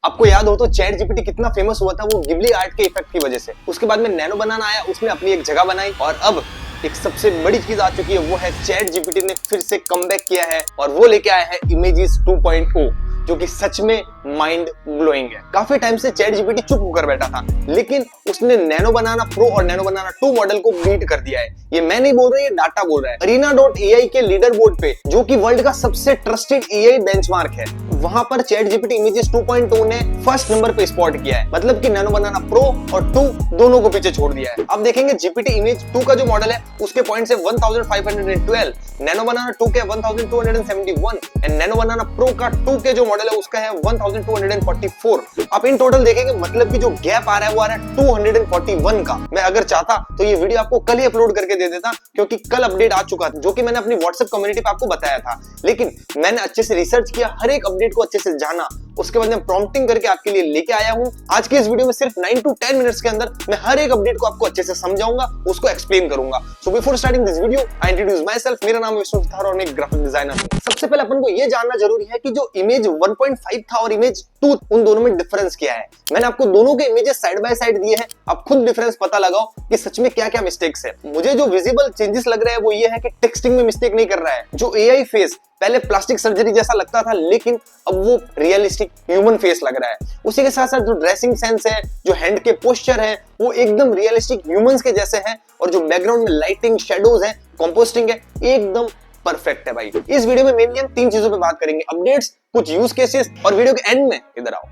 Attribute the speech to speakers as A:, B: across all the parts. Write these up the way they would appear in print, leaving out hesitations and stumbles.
A: आपको याद हो तो चैट जीपीटी कितना फेमस हुआ था वो गिबली आर्ट के इफेक्ट की वजह से। उसके बाद में नैनो बनाना आया, उसने अपनी एक जगह बनाई और अब एक सबसे बड़ी चीज आ चुकी है, वो है चैट जीपीटी ने फिर से कमबैक किया है और वो लेके आया है इमेजेस 2.0 जो कि सच में माइंड ब्लोइंग है। काफी टाइम से चैट जीपीटी चुप होकर बैठा था, लेकिन उसने नैनो बनाना प्रो और नैनो बनाना 2 मॉडल को बीट कर दिया है। ये मैं नहीं बोल रहा, ये डाटा बोल रहा है। Arena.ai के लीडर बोर्ड पे, जो कि वर्ल्ड का सबसे ट्रस्टेड एआई बेंचमार्क है, वहां पर चैट जीपीटी इमेजेस 2.0 ने फर्स्ट नंबर पे स्पॉट किया है। मतलब कि नैनो बनाना प्रो और 2 दोनों को पीछे छोड़ दिया है। अब देखेंगे जीपीटी इमेज 2 का जो मॉडल है उसके पॉइंट्स है 1512, नैनो बनाना 2 के 1271 एंड नैनो बनाना प्रो का 2 के जो मॉडल है उसका है 1244। आप इन टोटल देखेंगे मतलब कि जो गैप आ रहा है वो आ रहा है 241 का। मैं अगर चाहता तो ये वीडियो आपको कल ही अपलोड करके दे देता, क्योंकि कल अपडेट आ चुका था जो कि मैंने अपनी व्हाट्सएप कम्युनिटी पे आपको बताया था। लेकिन मैंने अच्छे से रिसर्च किया, हर एक अपडेट को अच्छे से जाना, उसके बाद मैं प्रॉम्प्टिंग करके आपके लिए लेके आया हूं। आज के इस वीडियो में सिर्फ 9 to 10 मिनट्स के अंदर मैं हर एक अपडेट को आपको अच्छे से समझाऊंगा, उसको एक्सप्लेन करूंगा। So before starting this video I introduce my self. मेरा नाम विष्णु थार और मैं एक ग्राफिक डिजाइनर हूं। सबसे पहले अपन को ये जानना जरूरी है कि जो इमेज 1.5 था और इमेज 2, उन दोनों में डिफरेंस क्या है। मैंने आपको दोनों के इमेजेस साइड बाय साइड दिए हैं, आप खुद डिफरेंस पता लगाओ कि सच में क्या क्या मिस्टेक्स है। मुझे जो विजिबल चेंजेस लग रहे हैं वो ये है कि टेक्सटिंग में मिस्टेक नहीं कर रहा है। जो एआई फेस पहले प्लास्टिक सर्जरी जैसा लगता था, लेकिन अब वो रियलिस्टिक ह्यूमन फेस लग रहा है। उसी के साथ साथ जो ड्रेसिंग सेंस है, जो हैंड के पोस्चर है, वो एकदम रियलिस्टिक ह्यूमंस के जैसे हैं और जो बैकग्राउंड में लाइटिंग, शेडोज है, कंपोस्टिंग है, एकदम परफेक्ट है भाई। इस वीडियो में मेनली हम 3 चीजों पे बात करेंगे, अपडेट्स, कुछ यूज केसेस और वीडियो के एंड में इधर आओ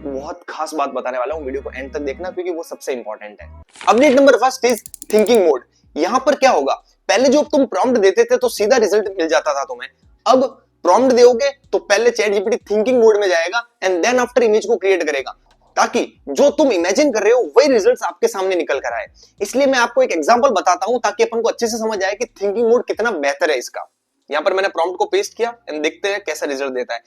A: बहुत खास बात बताने वाला हूं, वीडियो को एंड तक देखना क्योंकि वो सबसे इंपॉर्टेंट है। Update number first is thinking mode. यहां पर क्या होगा, पहले जो तुम प्रॉम्प्ट देते थे तो सीधा रिजल्ट मिल जाता था तुम्हें, अब प्रॉम्प्ट दोगे तो पहले चैट जीपीटी थिंकिंग मोड में जाएगा एंड देन आफ्टर इमेज को क्रिएट करेगा, ताकि जो तुम इमेजिन कर रहे हो वही रिजल्ट्स आपके सामने निकल कर आए। इसलिए मैं आपको एक एग्जांपल बताता हूं ताकि अपन को अच्छे से समझ आए कि थिंकिंग मोड कितना बेहतर है इसका। यहां पर मैंने प्रॉम्प्ट को पेस्ट किया एंड देखते हैं कैसा रिजल्ट देता है।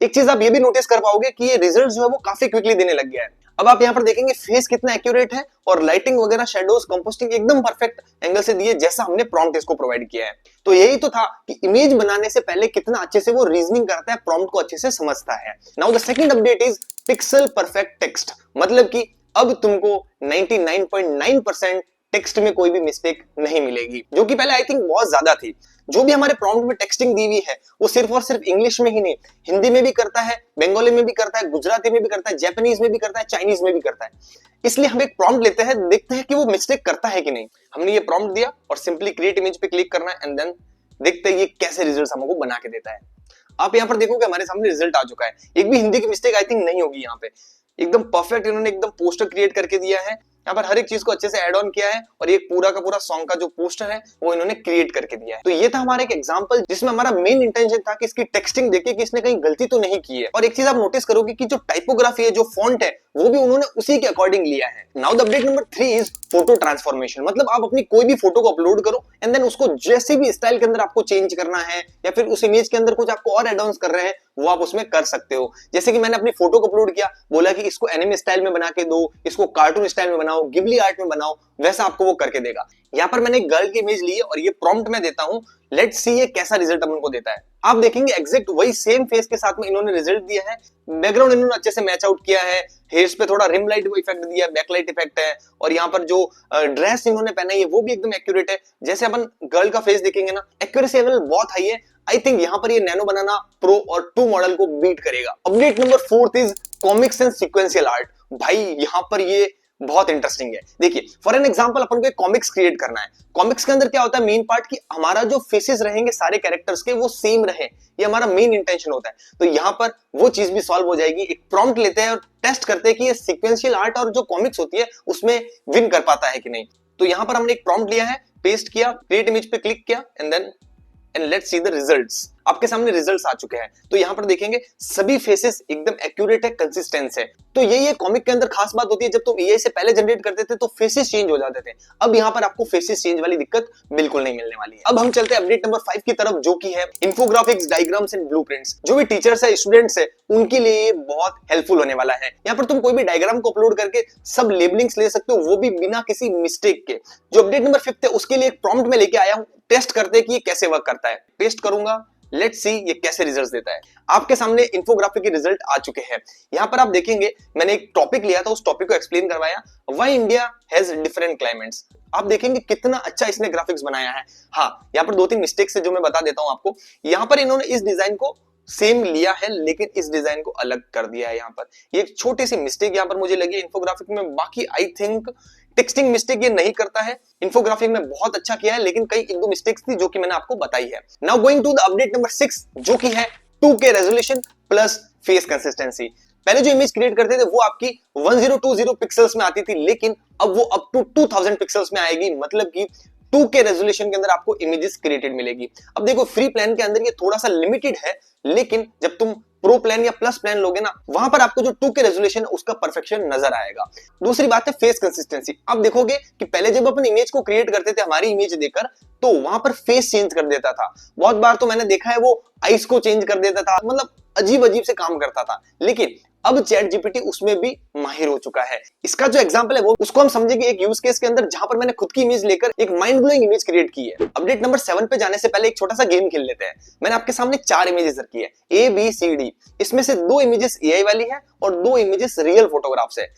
A: एक चीज आप ये भी नोटिस कर पाओगे कि ये रिजल्ट जो है वो काफी क्विकली देने लग गया है। अब आप यहाँ पर देखेंगे फेस कितना एक्यूरेट है और लाइटिंग वगैरह, शेडोज, कंपोस्टिंग एकदम परफेक्ट एंगल से दिए जैसा हमने प्रॉम्प्ट इसको प्रोवाइड किया है। तो यही तो था कि इमेज बनाने से पहले कितना अच्छे से वो रीजनिंग करता है, प्रॉम्प्ट को अच्छे से समझता है। Now the second update is pixel perfect text. मतलब कि अब तुमको 99.9% टेक्स्ट में कोई भी मिस्टेक नहीं मिलेगी, जो कि पहले आई थिंक बहुत ज्यादा थी। जो भी हमारे प्रॉम्प्ट में टेक्सटिंग दी हुई है वो सिर्फ और सिर्फ इंग्लिश में ही नहीं, हिंदी में भी करता है, बंगाली में भी करता है, गुजराती में भी करता है, जापानीज में भी करता है, चाइनीज में भी करता है। इसलिए हम एक प्रॉम्प्ट लेते हैं, देखते हैं कि वो मिस्टेक करता है कि नहीं। हमने ये प्रॉम्प्ट दिया और सिंपली क्रिएट इमेज पे क्लिक करना है एंड देन देखते हैं ये कैसे रिजल्ट हमको बना के देता है। आप यहाँ पर देखोगे हमारे सामने रिजल्ट आ चुका है। एक भी हिंदी की मिस्टेक आई थिंक नहीं होगी यहाँ पे। एकदम परफेक्ट इन्होंने एकदम पोस्टर क्रिएट करके दिया है। यहाँ पर हर एक चीज को अच्छे से ऐड ऑन किया है और ये पूरा का पूरा सॉन्ग का जो पोस्टर है वो इन्होंने क्रिएट करके दिया है। तो ये था हमारा एक एग्जांपल जिसमें हमारा मेन इंटेंशन था कि इसकी टेक्सटिंग देखिए कि इसने कहीं गलती तो नहीं की है। और एक चीज आप नोटिस करोगे कि जो टाइपोग्राफी है, जो फॉन्ट है, वो भी उन्होंने उसी के अकॉर्डिंग लिया है। Now the update number 3 is photo transformation. मतलब आप अपनी कोई भी फोटो को अपलोड करो एंड देन उसको जैसे भी स्टाइल के अंदर आपको चेंज करना है या फिर उस इमेज के अंदर कुछ आपको और एड ऑन्स कर रहे हैं वो आप उसमें कर सकते हो। जैसे कि मैंने अपनी फोटो को अपलोड किया, बोला कि इसको एनिमे स्टाइल में बना के दो, इसको कार्टून स्टाइल में बनाओ, गिबली आर्ट में बनाओ, वैसा आपको वो करके देगा। यहाँ पर मैंने एक गर्ल की इमेज ली है और ये प्रॉम्प्ट में देता हूँ, लेट्स सी ये कैसा रिजल्ट अपन को देता है। आप देखेंगे एग्जैक्ट वही सेम फेस के साथ में इन्होंने रिजल्ट दिया है। बैकग्राउंड इन्होंने अच्छे से मैच आउट किया है, हेयर्स पे थोड़ा रिम लाइट इफेक्ट दिया है, बैकलाइट इफेक्ट है और यहाँ पर जो ड्रेस इन्होंने पहना है वो भी एकदम एक्यूरेट है। जैसे अपन गर्ल का फेस देखेंगे ना, एक्यूरेसी लेवल बहुत हाई है। आई थिंक यहाँ पर ये नैनो बनाना प्रो और 2 मॉडल को बीट करेगा। Update number 4 is comics and sequential art. भाई यहाँ पर ये बहुत इंटरेस्टिंग है। देखिए फॉर एन एग्जांपल अपन को एक कॉमिक्स क्रिएट करना है। कॉमिक्स के अंदर क्या होता है मेन पार्ट कि हमारा जो फेसेस रहेंगे सारे कैरेक्टर्स के वो सेम रहे, ये हमारा मेन इंटेंशन होता है। तो यहाँ पर वो चीज भी सॉल्व हो जाएगी। एक प्रॉम्प्ट लेते हैं और टेस्ट करते हैं कि ये सीक्वेंशियल आर्ट और जो कॉमिक्स होती है उसमें विन कर पाता है कि नहीं। तो यहाँ पर हमने एक प्रॉम्प्ट लिया है, पेस्ट किया, क्रिएट इमेज पे क्लिक किया and let's see the results. आपके सामने रिजल्ट्स आ चुके हैं। तो यहाँ पर देखेंगे सभी फेसेस एकदम एक्यूरेट है, कंसिस्टेंस है। तो ये कॉमिक के अंदर खास बात होती है, जब तुम एआई से पहले जनरेट करते थे तो फेसेस चेंज हो जाते थे। अब यहाँ पर आपको फेसेस चेंज वाली दिक्कत बिल्कुल नहीं मिलने वाली है। अब हम चलते हैं अपडेट नंबर 5 की तरफ, जो की है इन्फोग्राफिक्स, डायग्राम्स एंड ब्लूप्रिंट्स। जो भी टीचर्स है, स्टूडेंट्स है, उनके लिए ये बहुत हेल्पफुल होने वाला है। यहाँ पर तुम कोई भी डायग्राम को अपलोड करके सब लेबलिंग्स ले सकते हो, वो भी बिना किसी मिस्टेक के। जो अपडेट नंबर 5 है उसके लिए एक प्रॉम्प्ट में लेके आया हूँ, टेस्ट करते हैं कि ये कैसे वर्क करता है। पेस्ट करूंगा लेट्स सी ये कैसे रिजल्ट्स देता है। आपके सामने इंफोग्राफिक के रिजल्ट आ चुके हैं। यहाँ पर आप देखेंगे मैंने एक टॉपिक लिया था, उस टॉपिक को एक्सप्लेन करवाया, why India has different climates. आप देखेंगे कितना अच्छा इसने ग्राफिक्स बनाया है। हाँ, यहाँ पर दो तीन मिस्टेक्स है जो मैं बता देता हूं आपको। यहाँ पर इन्होंने इस डिजाइन को सेम लिया है लेकिन इस डिजाइन को अलग कर दिया है। यहाँ पर ये एक छोटी सी मिस्टेक यहाँ पर मुझे लगी इंफोग्राफिक में। बाकी आई थिंक टेक्सटिंग मिस्टेक ये नहीं करता है, इंफोग्राफिक में बहुत अच्छा किया है, लेकिन कई एक दो मिस्टेक्स थी जो कि मैंने आपको बताई है। Now going to the update number 6 जो कि है 2K resolution plus face consistency. पहले जो इमेज क्रिएट करते थे वो आपकी 1020 पिक्सल्स में आती थी, लेकिन अब वो अप टू 2000 पिक्सल्स में आएगी, मतलब कि 2K रेजोल्यूशन के अंदर आपको इमेजेस क्रिएटेड मिलेगी। अब देखो फ्री प्लान के अंदर ये थोड़ा सा लिमिटेड है, लेकिन जब तुम प्रो प्लान या प्लस प्लान लोगे ना, वहां पर आपको जो 2K रेजोल्यूशन है उसका परफेक्शन नजर आएगा। दूसरी बात है फेस कंसिस्टेंसी। आप देखोगे कि पहले जब अपन इमेज को क्रिएट करते थे हमारी इमेज देकर, तो वहां पर फेस चेंज कर देता था। बहुत बार तो मैंने देखा है वो आइस को चेंज कर देता था, मतलब अजीब अजीब से काम करता था। लेकिन अब चैट जीपीटी उसमें भी माहिर हो चुका है। इसका जो एग्जांपल है वो उसको हम समझेंगे एक यूज केस के अंदर, जहां पर मैंने खुद की इमेज लेकर एक माइंड ब्लोइंग इमेज क्रिएट की है। अपडेट नंबर 7 पे जाने से पहले एक छोटा सा गेम खेल लेते हैं। मैंने आपके सामने 4 इमेजेस रखी है, ABCD। इसमें से 2 इमेजेस AI वाली है और 2 इमेजेस रियल फोटोग्राफ्स है।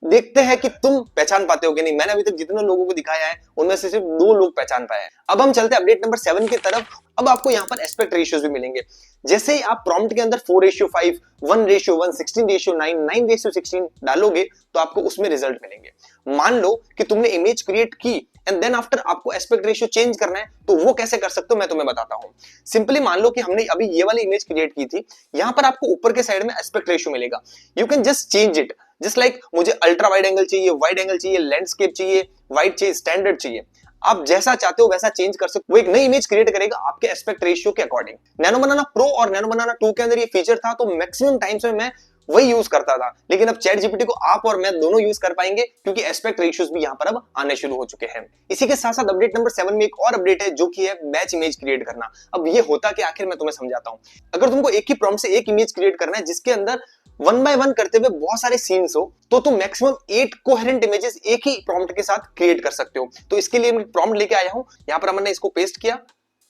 A: देखते हैं कि तुम पहचान पाते हो कि नहीं। मैंने अभी तक जितने लोगों को दिखाया है उनमें से सिर्फ 2 लोग पहचान पाए हैं। अब हम चलते हैं अपडेट नंबर 7 की तरफ। अब आपको यहाँ पर एस्पेक्ट रेशियोज भी मिलेंगे। जैसे ही आप प्रॉम्प्ट के अंदर 4:5, 1:1, 16:9, 9:16 डालोगे तो आपको उसमें रिजल्ट मिलेंगे। मान लो कि तुमने इमेज क्रिएट की एंड देन आफ्टर आपको एस्पेक्ट रेशियो चेंज करना है, तो वो कैसे कर सकते हो मैं तुम्हें बताता हूं। सिंपली मान लो कि हमने अभी ये वाली इमेज क्रिएट की थी, यहां पर आपको ऊपर के साइड में एस्पेक्ट रेशियो मिलेगा। You can just change it, just like मुझे अल्ट्रा वाइड एंगल चाहिए, वाइड एंगल चाहिए, लैंडस्केप चाहिए, वाइड चाहिए, स्टैंडर्ड चाहिए, आप जैसा चाहते हो वैसा चेंज कर सकते हो। वो एक नई इमेज क्रिएट करेगा आपके एस्पेक्ट रेशियो के अकॉर्डिंग। नैनो बनाना प्रो और नैनो बनाना 2 के अंदर ये फीचर था, तो मैक्सिमम टाइम्स में मैं वही यूज करता था। लेकिन अब चैट जीपीटी को आप और मैं दोनों यूज कर पाएंगे, क्योंकि एस्पेक्ट रेशियोज भी यहां पर अब आने शुरू हो चुके हैं। इसी के साथ साथ अपडेट नंबर 7 में एक और अपडेट है जो कि है बैच इमेज क्रिएट करना। अब ये होता कि आखिर मैं तुम्हें समझाता हूं। अगर तुमको एक ही प्रॉम्प्ट से एक इमेज क्रिएट करना है जिसके अंदर 1 बाय 1 करते हुए बहुत सारे सीन्स हो, तो तुम मैक्सिमम 8 कोहेरेंट इमेजेस एक ही प्रॉम्प्ट के साथ क्रिएट कर सकते हो। तो इसके लिए मैं प्रॉम्प्ट लेके आया हूं, यहां पर हमने इसको पेस्ट किया,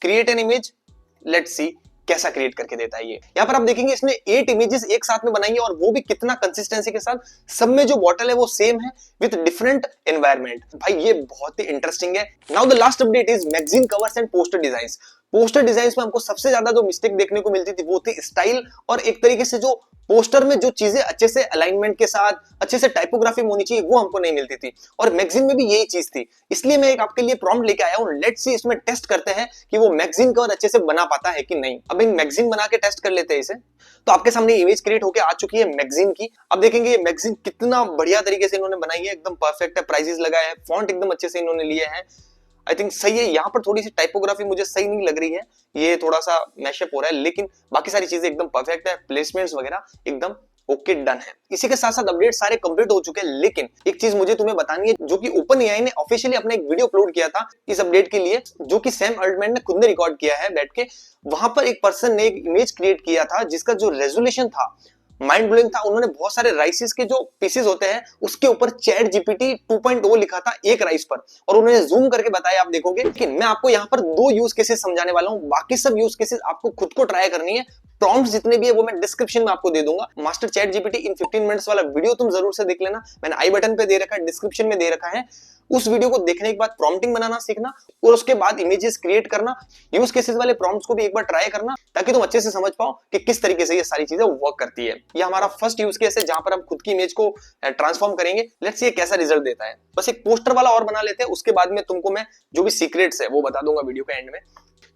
A: create an image, let's see कैसा क्रिएट करके देता है ये। यहां पर आप देखेंगे इसने 8 इमेजेस एक साथ में बनाई है, और वो भी कितना कंसिस्टेंसी के साथ। सब में जो बॉटल है वो सेम है विद डिफरेंट एनवायरनमेंट। भाई ये बहुत ही इंटरेस्टिंग है। Now the last update is magazine covers and poster designs. Poster designs में हमको सबसे ज्यादा जो मिस्टेक देखने को मिलती थी वो थी स्टाइल, और एक तरीके से जो पोस्टर में जो चीजें अच्छे से अलाइनमेंट के साथ अच्छे से टाइपोग्राफी होनी चाहिए वो हमको नहीं मिलती थी, और मैगजीन में भी यही चीज थी। इसलिए मैं एक आपके लिए प्रॉम्प्ट लेके आया हूं। लेट्स सी इसमें टेस्ट करते हैं कि वो मैगजीन कवर अच्छे से बना पाता है कि नहीं। अब इन मैगजीन बना के टेस्ट कर लेते हैं इसे। तो आपके सामने इमेज क्रिएट होकर आ चुकी है मैगजीन की। अब देखेंगे ये मैगजीन कितना बढ़िया तरीके से इन्होंने बनाई है, एकदम परफेक्ट है, प्राइजेस लगाए हैं, फॉन्ट एकदम अच्छे से इन्होंने लिए हैं। आई थिंक सही है। यहाँ पर थोड़ी सी टाइपोग्राफी मुझे सही नहीं लग रही है, ये थोड़ा सा मैशअप हो रहा है, लेकिन बाकी सारी चीजें एकदम परफेक्ट है, प्लेसमेंट्स वगैरह एकदम ओके डन है। इसी के साथ साथ अपडेट सारे कंप्लीट हो चुके हैं, लेकिन एक चीज मुझे तुम्हें बतानी है, जो कि ओपन एआई ने ऑफिशियली अपना एक वीडियो अपलोड किया था इस अपडेट के लिए, जो कि सैम अल्टमैन ने खुद ने रिकॉर्ड किया है बैठ के। वहां पर एक पर्सन ने एक इमेज क्रिएट किया था जिसका जो रेजोल्यूशन था माइंड ब्लोइंग था। उन्होंने बहुत सारे राइसेस के जो पीसेस होते हैं उसके ऊपर चैट जीपीटी 2.0 लिखा था एक राइस पर, और उन्होंने जूम करके बताया। आप देखोगे कि मैं आपको यहाँ पर 2 यूज केसेस समझाने वाला हूँ, बाकी सब यूज केसेस आपको खुद को ट्राई करनी है। प्रॉम्प्ट्स जितने भी है वो मैं डिस्क्रिप्शन में आपको दे दूंगा। मास्टर चैट जीपीटी इन 15 मिनट्स वाला वीडियो तुम जरूर से देख लेना, मैंने आई बटन पे दे रखा है, डिस्क्रिप्शन में दे रखा है। उस वीडियो को देखने के बाद प्रॉम्प्टिंग बनाना सीखना, और उसके बाद इमेजेस क्रिएट करना, यूज केसेस वाले प्रॉम्प्ट्स को भी एक बार ट्राई करना, ताकि तुम अच्छे से समझ पाओ कि किस तरीके से ये सारी चीजें वर्क करती है। ये हमारा फर्स्ट यूज केस है जहां पर हम खुद की इमेज को ट्रांसफॉर्म करेंगे। लेट्स सी ये कैसा रिजल्ट देता है। बस एक पोस्टर वाला और बना लेते हैं, उसके बाद में तुमको मैं जो भी सीक्रेट्स है वो बता दूंगा वीडियो के एंड में।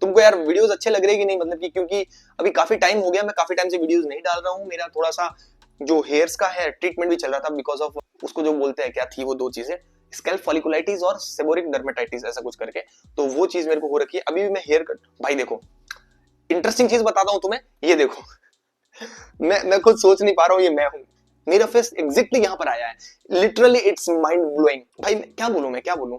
A: तुमको यार वीडियोस अच्छे लग रहे कि नहीं, मतलब कि क्योंकि अभी काफी टाइम हो गया, मैं काफी टाइम से वीडियोस नहीं डाल रहा हूँ। मेरा थोड़ा सा जो हेयर्स का है ट्रीटमेंट भी चल रहा था, बिकॉज ऑफ उसको जो बोलते हैं क्या थी वो 2 चीजें, स्कैल्प फॉलिकुलाइटिस और सेबोरिक डर्मेटाइटिस, ऐसा कुछ करके, तो वो चीज मेरे को हो रखी है। अभी भी मैं हेयर कट, भाई देखो इंटरेस्टिंग चीज बताता हूं तुम्हें, ये देखो मैं खुद सोच नहीं पा रहा हूं ये मैं हूं। मेरा फेस एग्जैक्टली यहां पर आया है, लिटरली इट्स माइंड ब्लोइंग। भाई क्या बोलूं मैं क्या बोलूं।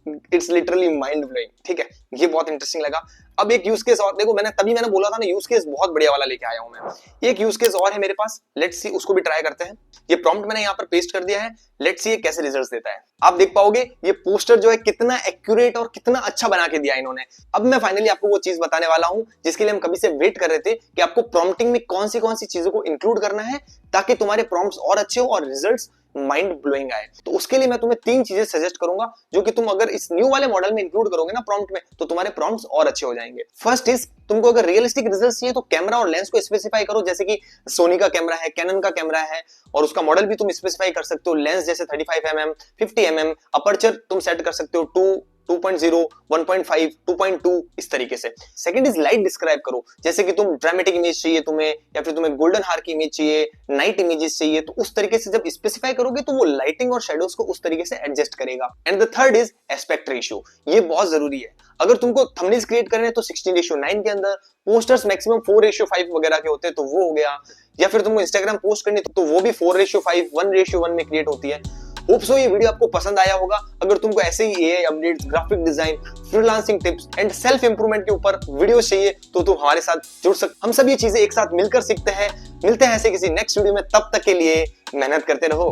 A: It's literally mind blowing. ठीक है, ये बहुत इंटरेस्टिंग लगा। अब एक यूज केस और देखो, मैंने बोला था ना, यूज केस बहुत बढ़िया वाला लेके आया हूं मैं। एक यूज केस और है मेरे पास, लेट्स सी, उसको भी ट्राई करते हैं। ये प्रॉम्प्ट मैंने यहाँ पर पेस्ट कर दिया है, लेट्स सी ये कैसे रिजल्ट्स देता है। आप देख पाओगे ये पोस्टर जो है कितना एक्यूरेट और कितना अच्छा बना के दिया इन्होंने। अब मैं फाइनली आपको वो चीज बताने वाला हूं जिसके लिए हम कभी से वेट कर रहे थे, कि आपको प्रॉम्प्टिंग में कौन सी चीजों को इंक्लूड करना है ताकि तुम्हारे प्रॉम्प्ट्स और अच्छे हो और रिजल्ट्स माइंड ब्लोइंग आए। तो उसके लिए मैं तुम्हें 3 चीजें सजेस्ट करूंगा, जो कि तुम अगर इस न्यू वाले मॉडल में इंक्लूड करोगे ना प्रॉम्प्ट में, तो तुम्हारे प्रॉम्प्ट्स और अच्छे हो जाएंगे। फर्स्ट इज, तुमको अगर रियलिस्टिक रिजल्ट चाहिए तो कैमरा और लेंस को स्पेसिफाई करो, जैसे कि सोनी का कैमरा है, कैनन का कैमरा है, और उसका मॉडल भी तुम स्पेसिफाई कर सकते हो। लेंस जैसे 35mm, 50mm, अपर्चर तुम सेट कर सकते हो 2.0, 1.5, 2.2, इस तरीके से। सेकंड इज लाइट डिस्क्राइब करो, जैसे कि तुम ड्रामेटिक इमेज चाहिए तुम्हें, या फिर तुम्हें गोल्डन हार की इमेज चाहिए, नाइट इमेजेस चाहिए, तो उस तरीके से जब स्पेसिफाई करोगे तो वो लाइटिंग और शेडोज को उस तरीके से एडजस्ट करेगा। And the third is aspect ratio, ये बहुत जरूरी है। अगर तुमको थंबनेल्स क्रिएट करने हैं तो 16:9 के अंदर, पोस्टर्स मैक्सिमम 4:5 वगैरह के होते हैं तो वो हो गया, या फिर तुमको इंस्टाग्राम पोस्ट करनी तो वो भी 4:5, 1:1 में क्रिएट होती है। होप सो ये वीडियो आपको पसंद आया होगा। अगर तुमको ऐसे ही AI updates, graphic design, freelancing tips and self improvement के ऊपर वीडियोस चाहिए तो तुम हमारे साथ जुड़ सकते। हम सब ये चीजें एक साथ मिलकर सीखते हैं। मिलते हैं ऐसे किसी नेक्स्ट वीडियो में, तब तक के लिए मेहनत करते रहो।